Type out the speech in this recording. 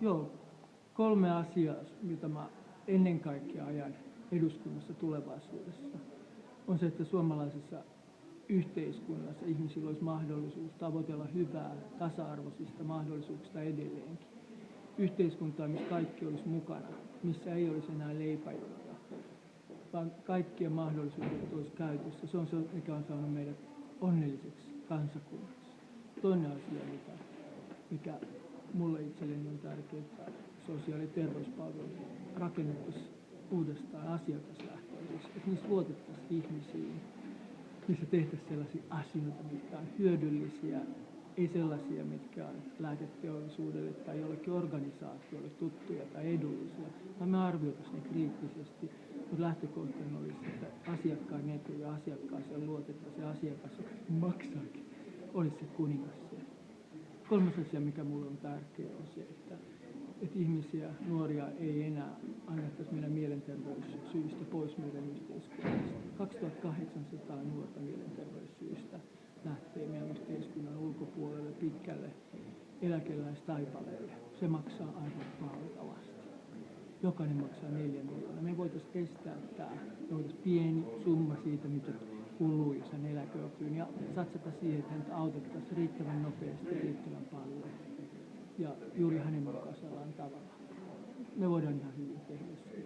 Joo, 3 asiaa, mitä mä ennen kaikkea ajan eduskunnassa tulevaisuudessa, on se, että suomalaisessa yhteiskunnassa ihmisillä olisi mahdollisuus tavoitella hyvää tasa-arvoisista mahdollisuuksista edelleenkin. Yhteiskuntaa, missä kaikki olisi mukana, missä ei olisi enää leipäjonoja, vaan kaikkien mahdollisuudet olisi käytössä. Se on se, mikä on saanut meidät onnelliseksi kansakunnaksi. Toinen asia, mikä mulle itselleni on tärkeää, että sosiaali- ja terveyspalvelut rakennettaisiin uudestaan asiakaslähtöisiksi, että niissä luotettaisiin ihmisiin, missä tehtäisiin sellaisia asioita, mitkä on hyödyllisiä, ei sellaisia, mitkä on lääketeollisuudelle tai jollekin organisaatiolle tuttuja tai edullisia, vaan me arvioitaisiin ne kriittisesti, mutta lähtökohtana olisi, että asiakkaan etu ja asiakkaaseen luotettaisiin, asiakas, joka maksaakin, olisi se kuningas siellä. 3. asia, mikä minulle on tärkeä, on se, että ihmisiä, nuoria ei enää annettaisi meidän mielenterveyssyistä pois meidän yhteiskunnasta. 2800 nuorta mielenterveyssyistä lähtee meidän yhteiskunnan ulkopuolelle pitkälle eläkeläistaipaleelle. Se maksaa aivan valtavasti. Jokainen maksaa 4 miljoonaa. Me voitaisiin estää tämä. Me voitaisiin pieni summa siitä, mitä kuluu, jos hän eläköityy, ja satsata siihen, että häntä autettaisiin riittävän nopeasti, riittävän paljon ja juuri hänen mukaisellaan tavalla. Me voidaan ihan hyvin tehdä sitä.